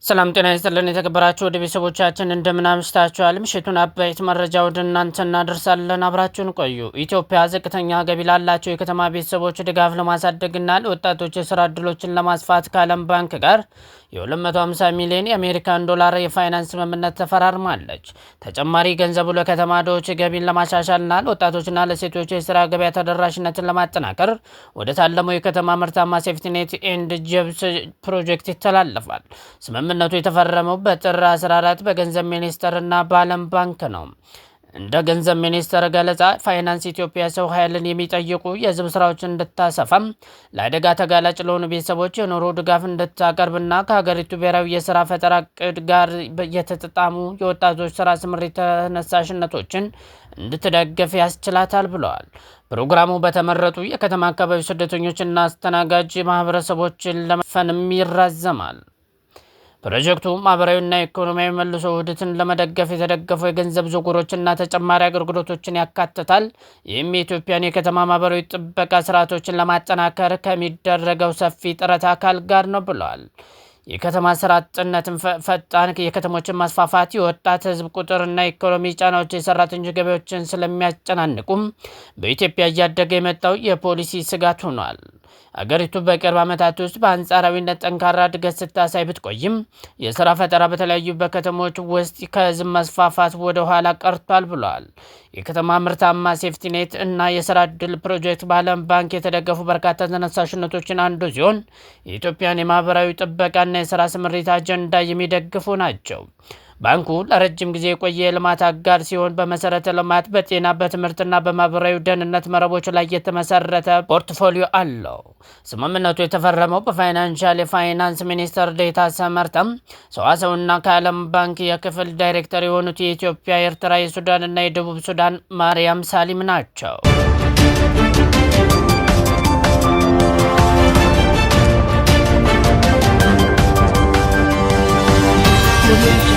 ሰላም ጤና ይስጥልን የተከበራችሁ ወደ ቤተሰቦቻችን እንደምን አምሽታችኋል። ምሽቱን አበይት መረጃ ወደ እናንተ እናደርሳለን። አብራችሁን ቆዩ። ኢትዮጵያ ዝቅተኛ ገቢ ላላቸው የከተማ ቤተሰቦች ድጋፍ ለማሳደግና ለወጣቶች የስራ ዕድሎችን ለማስፋት ከዓለም ባንክ ጋር የ250 ሚሊዮን የአሜሪካን ዶላር የፋይናንስ ስምምነት ተፈራርማለች። ተጨማሪ ገንዘቡ ለከተማ ድሆች ገቢን ለማሻሻልና ለወጣቶችና ለሴቶች የስራ ገበያ ተደራሽነትን ለማጠናከር ወደ ታለመው የከተማ ምርታማ ሴፍቲኔት ኤንድ ጀብስ ፕሮጀክት ይተላለፋል። ስምምነቱ የተፈረመው በጥር 14 በገንዘብ ሚኒስቴርና በዓለም ባንክ ነው። እንደ ገንዘብ ሚኒስቴር ገለጻ ፋይናንስ ኢትዮጵያ ሰው ኃይልን የሚጠይቁ የህዝብ ስራዎችን እንድታሰፋም ለአደጋ ተጋላጭ ለሆኑ ቤተሰቦች የኑሮ ድጋፍ እንድታቀርብና ከሀገሪቱ ብሔራዊ የስራ ፈጠራ እቅድ ጋር የተጣጣሙ የወጣቶች ስራ ስምሪት ተነሳሽነቶችን እንድትደግፍ ያስችላታል ብለዋል። ፕሮግራሙ በተመረጡ የከተማ አካባቢ ስደተኞችና አስተናጋጅ ማህበረሰቦችን ለመፈንም ይራዘማል። ፕሮጀክቱ ማህበራዊና ኢኮኖሚያዊ መልሶ ውህደትን ለመደገፍ የተደገፉ የገንዘብ ዝውውሮችና ተጨማሪ አገልግሎቶችን ያካትታል። ይህም የኢትዮጵያን የከተማ ማህበራዊ ጥበቃ ስርዓቶችን ለማጠናከር ከሚደረገው ሰፊ ጥረት አካል ጋር ነው ብለዋል። የከተማ ስራ አጥነትን፣ ፈጣን የከተሞችን ማስፋፋት፣ የወጣት ህዝብ ቁጥርና ኢኮኖሚ ጫናዎች የሰራተኞች ገበያዎችን ስለሚያጨናንቁም በኢትዮጵያ እያደገ የመጣው የፖሊሲ ስጋት ሆኗል። አገሪቱ በቅርብ ዓመታት ውስጥ በአንጻራዊነት ጠንካራ እድገት ስታሳይ ብትቆይም የስራ ፈጠራ በተለያዩ በከተሞች ውስጥ ከህዝብ መስፋፋት ወደ ኋላ ቀርቷል ብለዋል። የከተማ ምርታማ ሴፍቲኔት እና የስራ ዕድል ፕሮጀክት በዓለም ባንክ የተደገፉ በርካታ ተነሳሽነቶችን አንዱ ሲሆን የኢትዮጵያን የማህበራዊ ጥበቃና የስራ ስምሪት አጀንዳ የሚደግፉ ናቸው። ባንኩ ለረጅም ጊዜ የቆየ የልማት አጋር ሲሆን በመሰረተ ልማት፣ በጤና፣ በትምህርትና በማህበራዊ ደህንነት መረቦች ላይ የተመሰረተ ፖርትፎሊዮ አለው። ስምምነቱ የተፈረመው የፋይናንስ ሚኒስትር ዴኤታ ሰመርተም ሰዋሰውና ከዓለም ባንክ የክፍል ዳይሬክተር የሆኑት የኢትዮጵያ፣ የኤርትራ፣ የሱዳንና የደቡብ ሱዳን ማርያም ሳሊም ናቸው። Thank you.